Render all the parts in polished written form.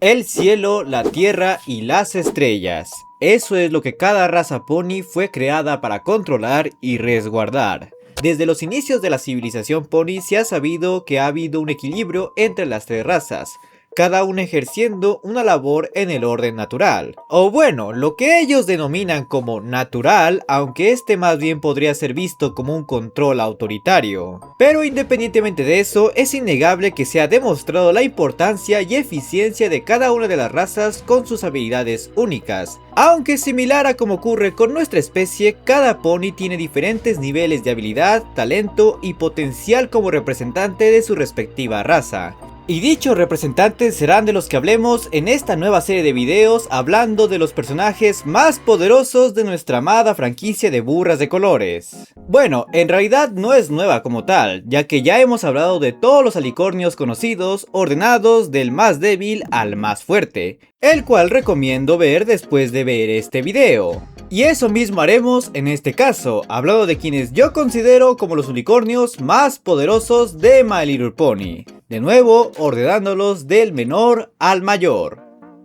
El cielo, la tierra y las estrellas. Eso es lo que cada raza pony fue creada para controlar y resguardar. Desde los inicios de la civilización pony se ha sabido que ha habido un equilibrio entre las tres razas, cada una ejerciendo una labor en el orden natural. O bueno, lo que ellos denominan como natural, aunque este más bien podría ser visto como un control autoritario. Pero independientemente de eso, es innegable que se ha demostrado la importancia y eficiencia de cada una de las razas con sus habilidades únicas. Aunque similar a como ocurre con nuestra especie, cada pony tiene diferentes niveles de habilidad, talento y potencial como representante de su respectiva raza. Y dichos representantes serán de los que hablemos en esta nueva serie de videos hablando de los personajes más poderosos de nuestra amada franquicia de burras de colores. Bueno, en realidad no es nueva como tal, ya que ya hemos hablado de todos los alicornios conocidos, ordenados del más débil al más fuerte, el cual recomiendo ver después de ver este video. Y eso mismo haremos en este caso, hablando de quienes yo considero como los unicornios más poderosos de My Little Pony. De nuevo, ordenándolos del menor al mayor.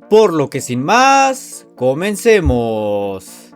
Por lo que sin más, comencemos.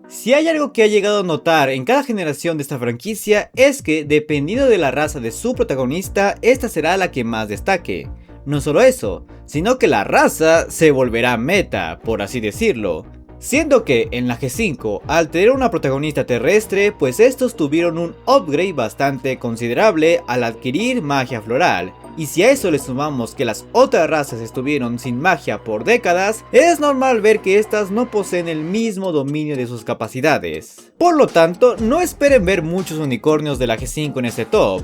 Si hay algo que ha llegado a notar en cada generación de esta franquicia es que dependiendo de la raza de su protagonista, esta será la que más destaque. No solo eso, sino que la raza se volverá meta, por así decirlo. Siendo que en la G5, al tener una protagonista terrestre, pues estos tuvieron un upgrade bastante considerable al adquirir magia floral. Y si a eso le sumamos que las otras razas estuvieron sin magia por décadas, es normal ver que estas no poseen el mismo dominio de sus capacidades. Por lo tanto, no esperen ver muchos unicornios de la G5 en este top.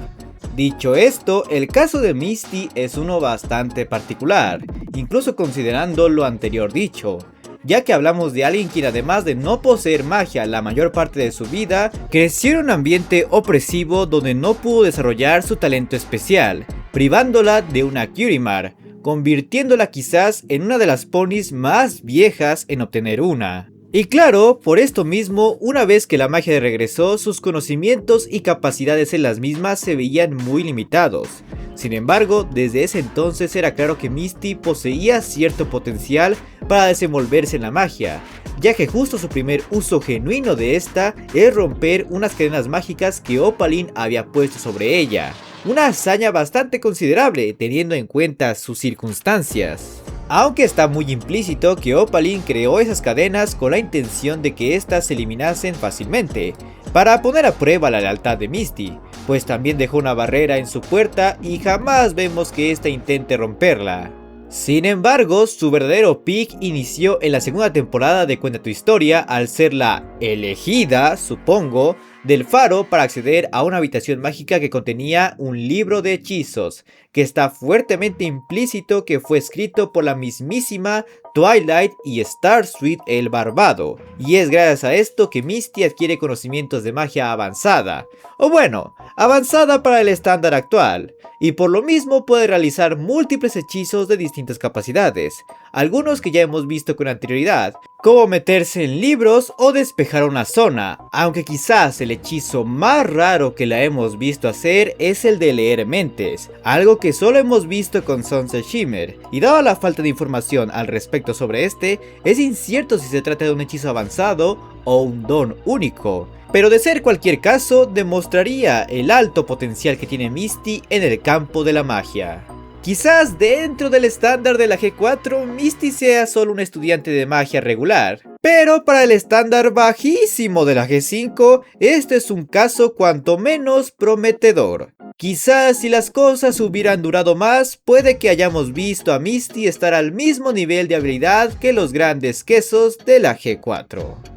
Dicho esto, el caso de Misty es uno bastante particular, incluso considerando lo anterior dicho, ya que hablamos de alguien quien además de no poseer magia la mayor parte de su vida, creció en un ambiente opresivo donde no pudo desarrollar su talento especial, privándola de una Curimar, convirtiéndola quizás en una de las ponis más viejas en obtener una. Y claro, por esto mismo, una vez que la magia regresó, sus conocimientos y capacidades en las mismas se veían muy limitados. Sin embargo, desde ese entonces era claro que Misty poseía cierto potencial para desenvolverse en la magia, ya que justo su primer uso genuino de esta es romper unas cadenas mágicas que Opaline había puesto sobre ella. Una hazaña bastante considerable teniendo en cuenta sus circunstancias. Aunque está muy implícito que Opaline creó esas cadenas con la intención de que éstas se eliminasen fácilmente, para poner a prueba la lealtad de Misty, pues también dejó una barrera en su puerta y jamás vemos que ésta intente romperla. Sin embargo, su verdadero peak inició en la segunda temporada de Cuenta tu Historia al ser la elegida, supongo, del faro para acceder a una habitación mágica que contenía un libro de hechizos, que está fuertemente implícito que fue escrito por la mismísima Twilight y Starsweet el Barbado, y es gracias a esto que Misty adquiere conocimientos de magia avanzada, o bueno, avanzada para el estándar actual, y por lo mismo puede realizar múltiples hechizos de distintas capacidades, algunos que ya hemos visto con anterioridad, como meterse en libros o despejar una zona, aunque quizás el hechizo más raro que la hemos visto hacer es el de leer mentes, algo que solo hemos visto con Sunset Shimmer, y dada la falta de información al respecto sobre este, es incierto si se trata de un hechizo avanzado o un don único. Pero de ser cualquier caso, demostraría el alto potencial que tiene Misty en el campo de la magia. Quizás dentro del estándar de la G4, Misty sea solo un estudiante de magia regular, pero para el estándar bajísimo de la G5, este es un caso cuanto menos prometedor. Quizás si las cosas hubieran durado más, puede que hayamos visto a Misty estar al mismo nivel de habilidad que los grandes quesos de la G4.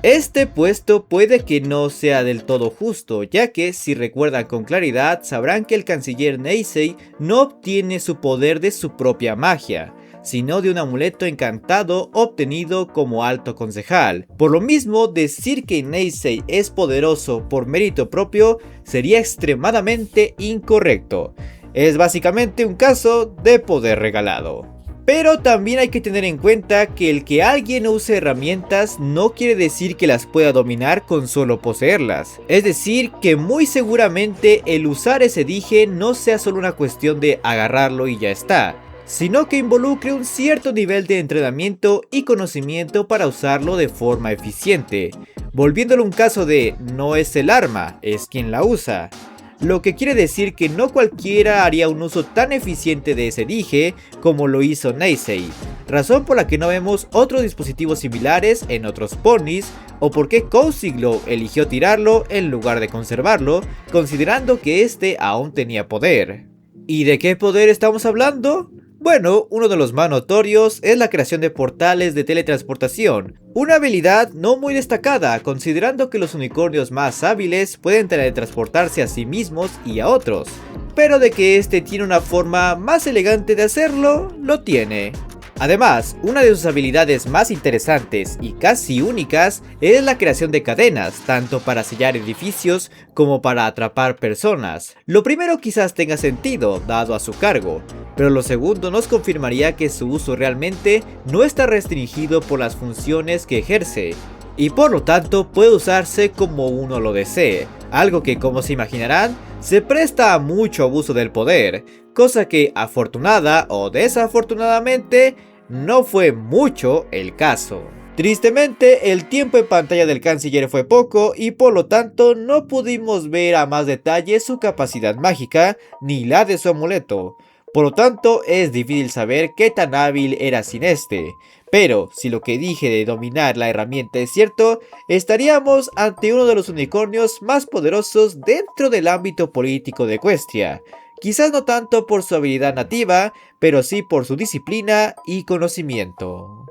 Este puesto puede que no sea del todo justo, ya que si recuerdan con claridad sabrán que el canciller Neisei no obtiene su poder de su propia magia, sino de un amuleto encantado obtenido como alto concejal. Por lo mismo, decir que Neisei es poderoso por mérito propio sería extremadamente incorrecto. Es básicamente un caso de poder regalado. Pero también hay que tener en cuenta que el que alguien use herramientas no quiere decir que las pueda dominar con solo poseerlas. Es decir, que muy seguramente el usar ese dije no sea solo una cuestión de agarrarlo y ya está, sino que involucre un cierto nivel de entrenamiento y conocimiento para usarlo de forma eficiente, volviéndolo un caso de no es el arma, es quien la usa. Lo que quiere decir que no cualquiera haría un uso tan eficiente de ese dije como lo hizo Neisei, razón por la que no vemos otros dispositivos similares en otros ponis, o por qué Cozy Glow eligió tirarlo en lugar de conservarlo, considerando que este aún tenía poder. ¿Y de qué poder estamos hablando? Bueno, uno de los más notorios es la creación de portales de teletransportación, una habilidad no muy destacada considerando que los unicornios más hábiles pueden teletransportarse a sí mismos y a otros, pero de que este tiene una forma más elegante de hacerlo, lo tiene. Además, una de sus habilidades más interesantes y casi únicas es la creación de cadenas, tanto para sellar edificios como para atrapar personas. Lo primero quizás tenga sentido, dado a su cargo, pero lo segundo nos confirmaría que su uso realmente no está restringido por las funciones que ejerce, y por lo tanto puede usarse como uno lo desee, algo que, como se imaginarán, se presta a mucho abuso del poder, cosa que afortunada o desafortunadamente no fue mucho el caso. Tristemente, el tiempo en pantalla del canciller fue poco y por lo tanto no pudimos ver a más detalle su capacidad mágica ni la de su amuleto. Por lo tanto, es difícil saber qué tan hábil era sin este. Pero, si lo que dije de dominar la herramienta es cierto, estaríamos ante uno de los unicornios más poderosos dentro del ámbito político de Equestria. Quizás no tanto por su habilidad nativa, pero sí por su disciplina y conocimiento.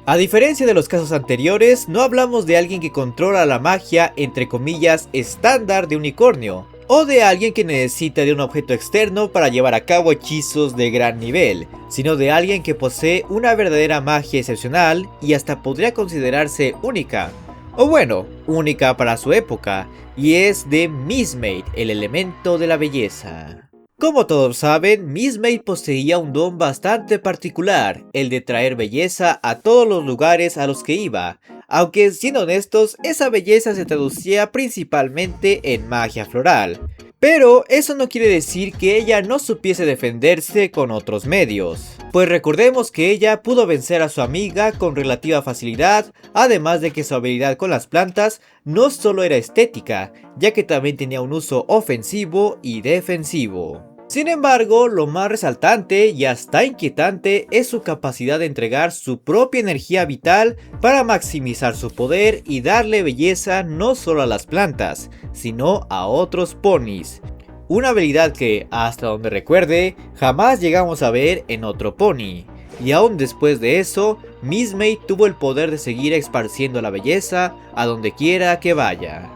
A diferencia de los casos anteriores, no hablamos de alguien que controla la magia entre comillas estándar de unicornio, o de alguien que necesita de un objeto externo para llevar a cabo hechizos de gran nivel, sino de alguien que posee una verdadera magia excepcional y hasta podría considerarse única, o bueno, única para su época, y es de Mistmate, el elemento de la belleza. Como todos saben, Mistmate poseía un don bastante particular, el de traer belleza a todos los lugares a los que iba, aunque siendo honestos, esa belleza se traducía principalmente en magia floral. Pero eso no quiere decir que ella no supiese defenderse con otros medios, pues recordemos que ella pudo vencer a su amiga con relativa facilidad, además de que su habilidad con las plantas no solo era estética, ya que también tenía un uso ofensivo y defensivo. Sin embargo, lo más resaltante y hasta inquietante es su capacidad de entregar su propia energía vital para maximizar su poder y darle belleza no solo a las plantas, sino a otros ponis. Una habilidad que, hasta donde recuerde, jamás llegamos a ver en otro pony. Y aún después de eso, Mistmate tuvo el poder de seguir esparciendo la belleza a donde quiera que vaya.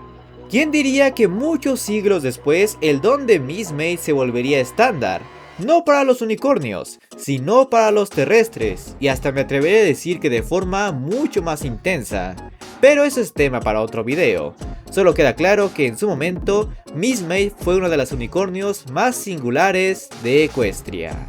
¿Quién diría que muchos siglos después el don de Mistmate se volvería estándar? No para los unicornios, sino para los terrestres, y hasta me atreveré a decir que de forma mucho más intensa. Pero eso es tema para otro video. Solo queda claro que en su momento, Mistmate fue uno de los unicornios más singulares de Equestria.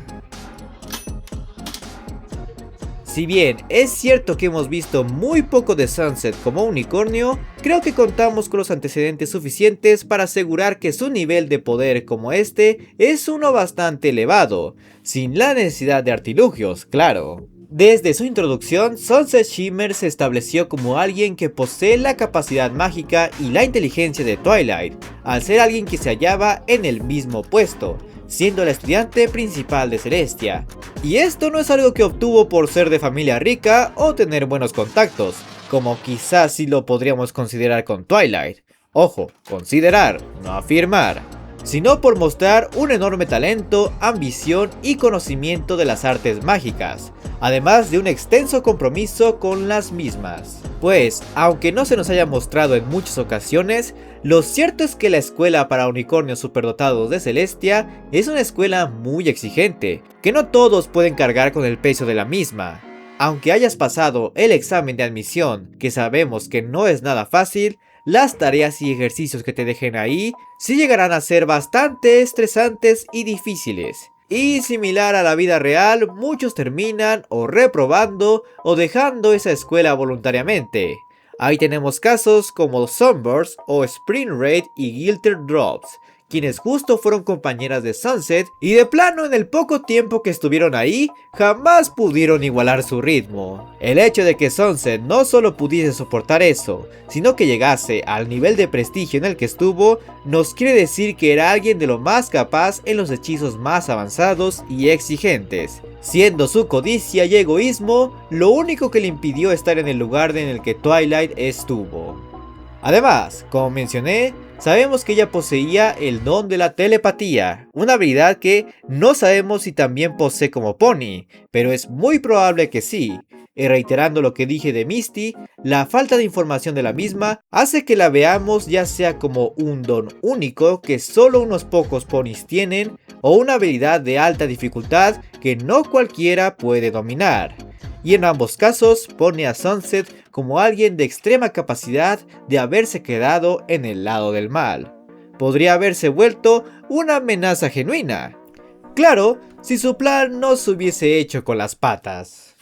Si bien es cierto que hemos visto muy poco de Sunset como unicornio, creo que contamos con los antecedentes suficientes para asegurar que su nivel de poder como este es uno bastante elevado, sin la necesidad de artilugios, claro. Desde su introducción, Sunset Shimmer se estableció como alguien que posee la capacidad mágica y la inteligencia de Twilight, al ser alguien que se hallaba en el mismo puesto, siendo la estudiante principal de Celestia. Y esto no es algo que obtuvo por ser de familia rica o tener buenos contactos, como quizás sí lo podríamos considerar con Twilight. Ojo, considerar, no afirmar. Sino por mostrar un enorme talento, ambición y conocimiento de las artes mágicas, además de un extenso compromiso con las mismas. Pues, aunque no se nos haya mostrado en muchas ocasiones, lo cierto es que la escuela para unicornios superdotados de Celestia es una escuela muy exigente, que no todos pueden cargar con el peso de la misma. Aunque hayas pasado el examen de admisión, que sabemos que no es nada fácil, las tareas y ejercicios que te dejen ahí sí llegarán a ser bastante estresantes y difíciles. Y similar a la vida real, muchos terminan o reprobando o dejando esa escuela voluntariamente. Ahí tenemos casos como Sunburst o Spring Raid y Gilter Drops, quienes justo fueron compañeras de Sunset y de plano en el poco tiempo que estuvieron ahí, jamás pudieron igualar su ritmo. El hecho de que Sunset no solo pudiese soportar eso, sino que llegase al nivel de prestigio en el que estuvo, nos quiere decir que era alguien de lo más capaz en los hechizos más avanzados y exigentes, siendo su codicia y egoísmo lo único que le impidió estar en el lugar en el que Twilight estuvo. Además, como mencioné, sabemos que ella poseía el don de la telepatía, una habilidad que no sabemos si también posee como Pony, pero es muy probable que sí. Y reiterando lo que dije de Misty, la falta de información de la misma hace que la veamos ya sea como un don único que solo unos pocos ponis tienen, o una habilidad de alta dificultad que no cualquiera puede dominar. Y en ambos casos pone a Sunset como alguien de extrema capacidad de haberse quedado en el lado del mal. Podría haberse vuelto una amenaza genuina. Claro, si su plan no se hubiese hecho con las patas.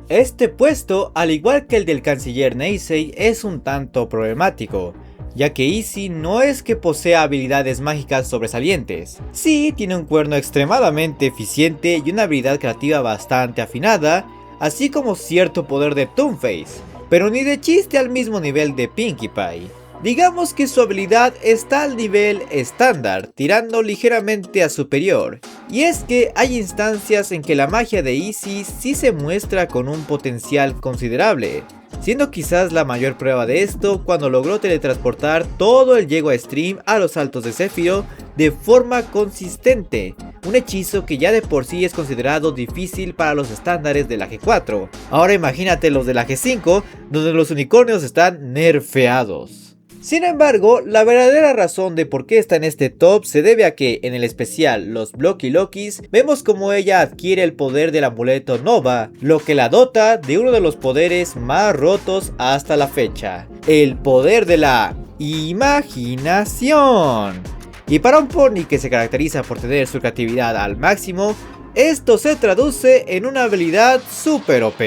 Este puesto, al igual que el del canciller Neisei, es un tanto problemático, ya que Izzy no es que posea habilidades mágicas sobresalientes. Sí, tiene un cuerno extremadamente eficiente y una habilidad creativa bastante afinada, así como cierto poder de Toonface, pero ni de chiste al mismo nivel de Pinkie Pie. Digamos que su habilidad está al nivel estándar, tirando ligeramente a superior. Y es que hay instancias en que la magia de Izzy sí se muestra con un potencial considerable, siendo quizás la mayor prueba de esto cuando logró teletransportar todo el Yegua Stream a los Altos de Zephyro de forma consistente, un hechizo que ya de por sí es considerado difícil para los estándares de la G4. Ahora imagínate los de la G5, donde los unicornios están nerfeados. Sin embargo, la verdadera razón de por qué está en este top se debe a que en el especial Los Blocky Lokis vemos como ella adquiere el poder del amuleto Nova, lo que la dota de uno de los poderes más rotos hasta la fecha, el poder de la imaginación. Y para un pony que se caracteriza por tener su creatividad al máximo, esto se traduce en una habilidad super OP.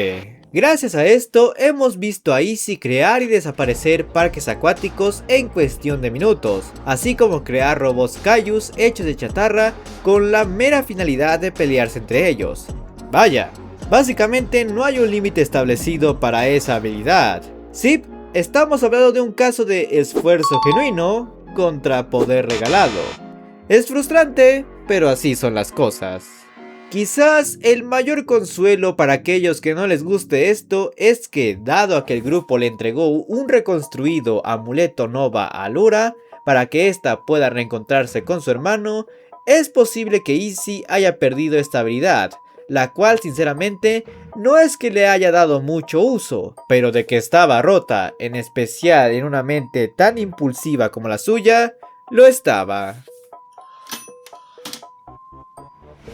Gracias a esto hemos visto a Izzy crear y desaparecer parques acuáticos en cuestión de minutos, así como crear robots Kaijus hechos de chatarra con la mera finalidad de pelearse entre ellos. Vaya, básicamente no hay un límite establecido para esa habilidad. Sí, estamos hablando de un caso de esfuerzo genuino contra poder regalado. Es frustrante, pero así son las cosas. Quizás el mayor consuelo para aquellos que no les guste esto es que, dado a que el grupo le entregó un reconstruido amuleto Nova a Lura para que ésta pueda reencontrarse con su hermano, es posible que Izzy haya perdido esta habilidad, la cual sinceramente no es que le haya dado mucho uso, pero de que estaba rota, en especial en una mente tan impulsiva como la suya, lo estaba.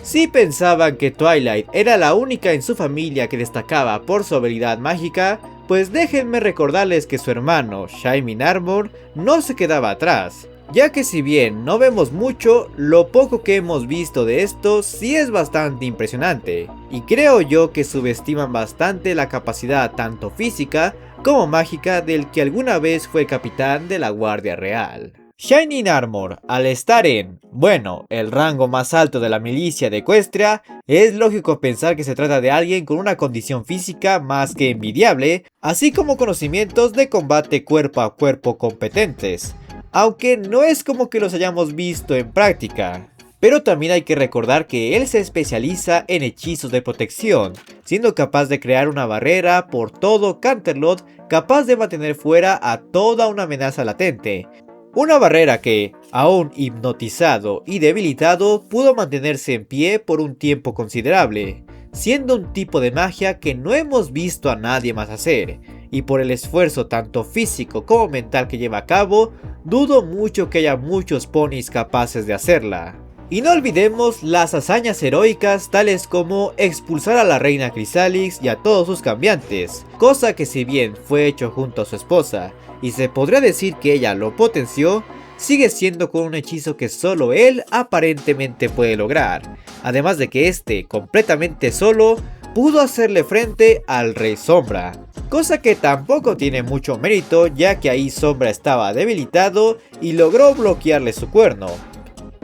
Si pensaban que Twilight era la única en su familia que destacaba por su habilidad mágica, pues déjenme recordarles que su hermano, Shining Armor, no se quedaba atrás, ya que si bien no vemos mucho, lo poco que hemos visto de esto sí es bastante impresionante, y creo yo que subestiman bastante la capacidad tanto física como mágica del que alguna vez fue capitán de la Guardia Real. Shining Armor, al estar en, bueno, el rango más alto de la milicia de Equestria, es lógico pensar que se trata de alguien con una condición física más que envidiable, así como conocimientos de combate cuerpo a cuerpo competentes, aunque no es como que los hayamos visto en práctica. Pero también hay que recordar que él se especializa en hechizos de protección, siendo capaz de crear una barrera por todo Canterlot capaz de mantener fuera a toda una amenaza latente. Una barrera que, aún hipnotizado y debilitado, pudo mantenerse en pie por un tiempo considerable, siendo un tipo de magia que no hemos visto a nadie más hacer, y por el esfuerzo tanto físico como mental que lleva a cabo, dudo mucho que haya muchos ponis capaces de hacerla. Y no olvidemos las hazañas heroicas tales como expulsar a la reina Chrysalis y a todos sus cambiantes, cosa que si bien fue hecho junto a su esposa, y se podría decir que ella lo potenció, sigue siendo con un hechizo que solo él aparentemente puede lograr, además de que este, completamente solo, pudo hacerle frente al Rey Sombra, cosa que tampoco tiene mucho mérito ya que ahí Sombra estaba debilitado y logró bloquearle su cuerno.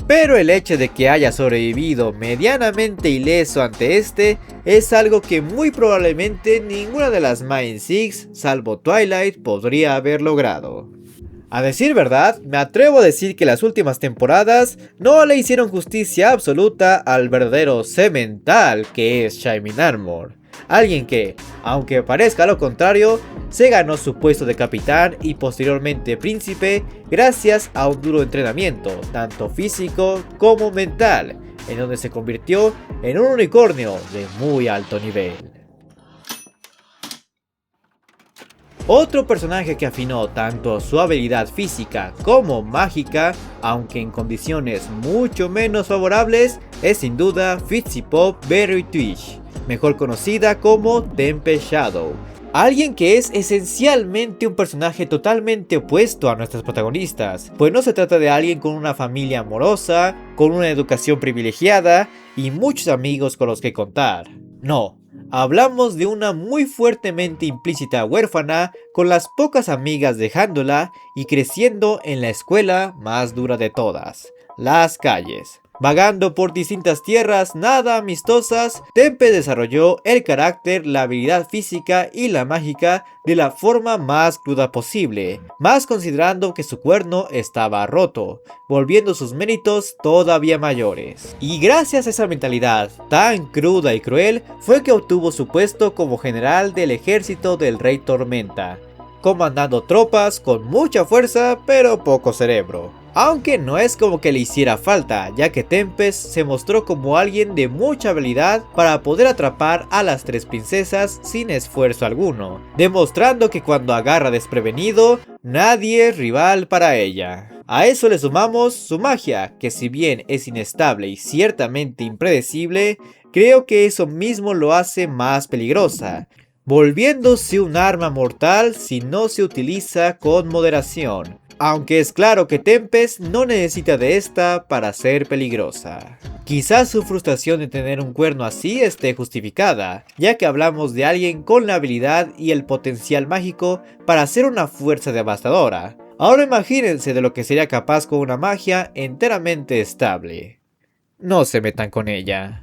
Pero el hecho de que haya sobrevivido medianamente ileso ante este es algo que muy probablemente ninguna de las Main Six, salvo Twilight, podría haber logrado. A decir verdad, me atrevo a decir que las últimas temporadas no le hicieron justicia absoluta al verdadero semental que es Shining Armor. Alguien que, aunque parezca lo contrario, se ganó su puesto de capitán y posteriormente príncipe gracias a un duro entrenamiento, tanto físico como mental, en donde se convirtió en un unicornio de muy alto nivel. Otro personaje que afinó tanto su habilidad física como mágica, aunque en condiciones mucho menos favorables, es sin duda Fizzipop Berry Twitch, mejor conocida como Tempest Shadow. Alguien que es esencialmente un personaje totalmente opuesto a nuestros protagonistas, pues no se trata de alguien con una familia amorosa, con una educación privilegiada y muchos amigos con los que contar. No, hablamos de una muy fuertemente implícita huérfana con las pocas amigas dejándola y creciendo en la escuela más dura de todas, las calles. Vagando por distintas tierras nada amistosas, Tempest desarrolló el carácter, la habilidad física y la mágica de la forma más cruda posible, más considerando que su cuerno estaba roto, volviendo sus méritos todavía mayores. Y gracias a esa mentalidad tan cruda y cruel fue que obtuvo su puesto como general del ejército del Rey Tormenta, comandando tropas con mucha fuerza pero poco cerebro. Aunque no es como que le hiciera falta, ya que Tempest se mostró como alguien de mucha habilidad para poder atrapar a las tres princesas sin esfuerzo alguno, demostrando que cuando agarra desprevenido, nadie es rival para ella. A eso le sumamos su magia, que si bien es inestable y ciertamente impredecible, creo que eso mismo lo hace más peligrosa, volviéndose un arma mortal si no se utiliza con moderación. Aunque es claro que Tempest no necesita de esta para ser peligrosa. Quizás su frustración de tener un cuerno así esté justificada, ya que hablamos de alguien con la habilidad y el potencial mágico para ser una fuerza devastadora. Ahora imagínense de lo que sería capaz con una magia enteramente estable. No se metan con ella.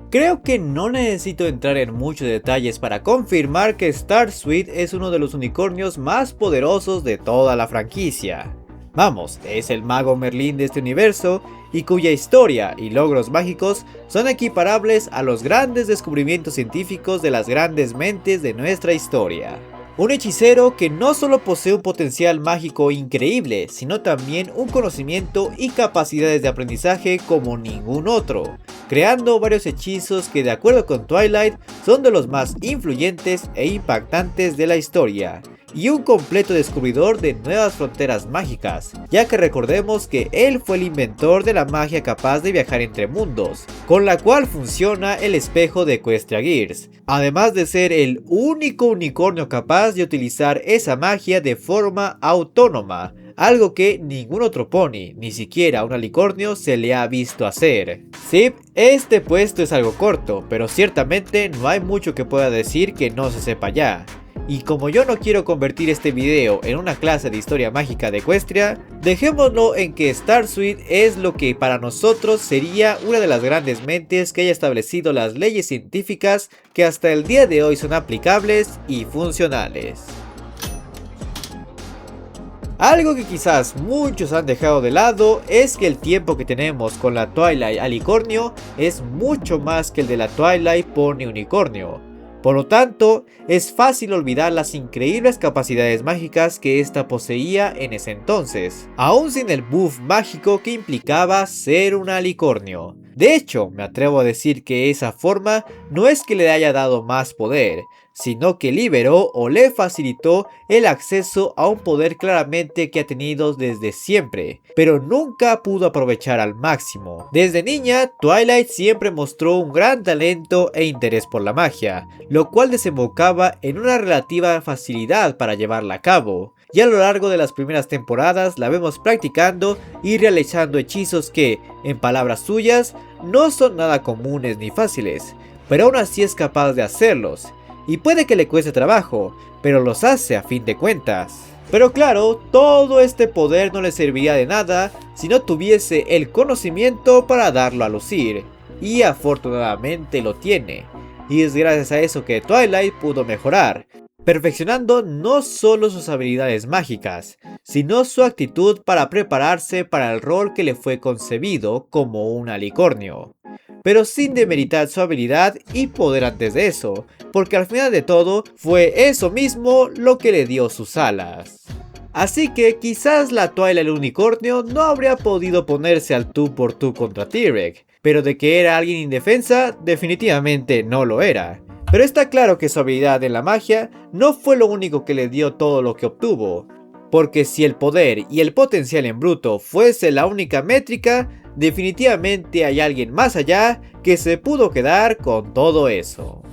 Creo que no necesito entrar en muchos detalles para confirmar que Starsuit es uno de los unicornios más poderosos de toda la franquicia. Vamos, es el mago Merlín de este universo y cuya historia y logros mágicos son equiparables a los grandes descubrimientos científicos de las grandes mentes de nuestra historia. Un hechicero que no solo posee un potencial mágico increíble, sino también un conocimiento y capacidades de aprendizaje como ningún otro, creando varios hechizos que de acuerdo con Twilight son de los más influyentes e impactantes de la historia, y un completo descubridor de nuevas fronteras mágicas, ya que recordemos que él fue el inventor de la magia capaz de viajar entre mundos, con la cual funciona el espejo de Equestria Girls, además de ser el único unicornio capaz de utilizar esa magia de forma autónoma, algo que ningún otro pony, ni siquiera un alicornio, se le ha visto hacer. Sí, este puesto es algo corto, pero ciertamente no hay mucho que pueda decir que no se sepa ya. Y como yo no quiero convertir este video en una clase de historia mágica de Equestria, dejémoslo en que Starsuit es lo que para nosotros sería una de las grandes mentes que haya establecido las leyes científicas que hasta el día de hoy son aplicables y funcionales. Algo que quizás muchos han dejado de lado es que el tiempo que tenemos con la Twilight Alicornio es mucho más que el de la Twilight Pony Unicornio. Por lo tanto, es fácil olvidar las increíbles capacidades mágicas que ésta poseía en ese entonces, aún sin el buff mágico que implicaba ser un alicornio. De hecho, me atrevo a decir que esa forma no es que le haya dado más poder, sino que liberó o le facilitó el acceso a un poder claramente que ha tenido desde siempre, pero nunca pudo aprovechar al máximo. Desde niña, Twilight siempre mostró un gran talento e interés por la magia, lo cual desembocaba en una relativa facilidad para llevarla a cabo, y a lo largo de las primeras temporadas la vemos practicando y realizando hechizos que, en palabras suyas, no son nada comunes ni fáciles, pero aún así es capaz de hacerlos, y puede que le cueste trabajo, pero los hace a fin de cuentas. Pero claro, todo este poder no le serviría de nada si no tuviese el conocimiento para darlo a lucir, y afortunadamente lo tiene, y es gracias a eso que Twilight pudo mejorar, perfeccionando no solo sus habilidades mágicas, sino su actitud para prepararse para el rol que le fue concebido como un alicornio. Pero sin demeritar su habilidad y poder antes de eso, porque al final de todo fue eso mismo lo que le dio sus alas. Así que quizás la Twilight Unicornio no habría podido ponerse al tú por tú contra T-Rex, pero de que era alguien indefensa, definitivamente no lo era. Pero está claro que su habilidad en la magia no fue lo único que le dio todo lo que obtuvo, porque si el poder y el potencial en bruto fuese la única métrica, definitivamente hay alguien más allá que se pudo quedar con todo eso.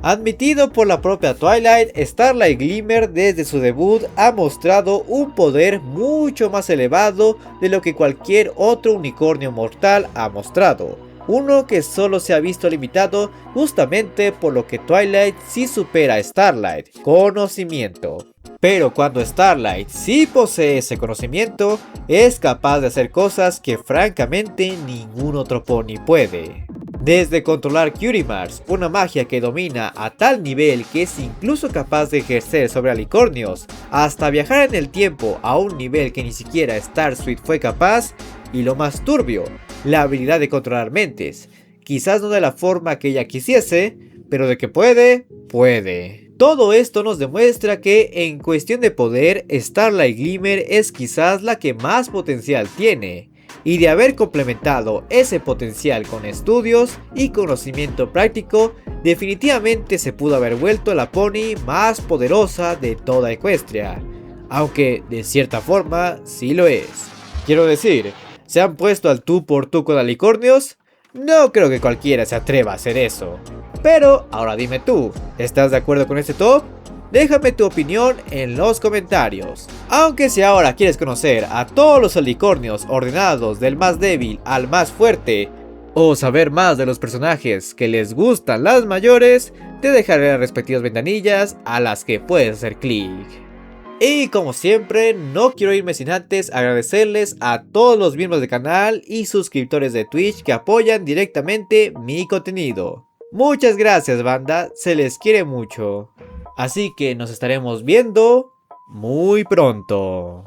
Admitido por la propia Twilight, Starlight Glimmer desde su debut ha mostrado un poder mucho más elevado de lo que cualquier otro unicornio mortal ha mostrado. Uno que solo se ha visto limitado justamente por lo que Twilight sí supera a Starlight, conocimiento. Pero cuando Starlight sí posee ese conocimiento, es capaz de hacer cosas que francamente ningún otro pony puede. Desde controlar Cutie Marks, una magia que domina a tal nivel que es incluso capaz de ejercer sobre alicornios, hasta viajar en el tiempo a un nivel que ni siquiera Starsuit fue capaz, y lo más turbio, la habilidad de controlar mentes. Quizás no de la forma que ella quisiese, pero de que puede, puede. Todo esto nos demuestra que en cuestión de poder, Starlight Glimmer es quizás la que más potencial tiene. Y de haber complementado ese potencial con estudios y conocimiento práctico, definitivamente se pudo haber vuelto la pony más poderosa de toda Equestria. Aunque de cierta forma sí lo es. Quiero decir, ¿se han puesto al tú por tú con alicornios? No creo que cualquiera se atreva a hacer eso. Pero ahora dime tú, ¿estás de acuerdo con este top? Déjame tu opinión en los comentarios. Aunque si ahora quieres conocer a todos los alicornios ordenados del más débil al más fuerte, o saber más de los personajes que les gustan las mayores, te dejaré las respectivas ventanillas a las que puedes hacer clic. Y como siempre, no quiero irme sin antes agradecerles a todos los miembros del canal y suscriptores de Twitch que apoyan directamente mi contenido. Muchas gracias, banda, se les quiere mucho. Así que nos estaremos viendo muy pronto.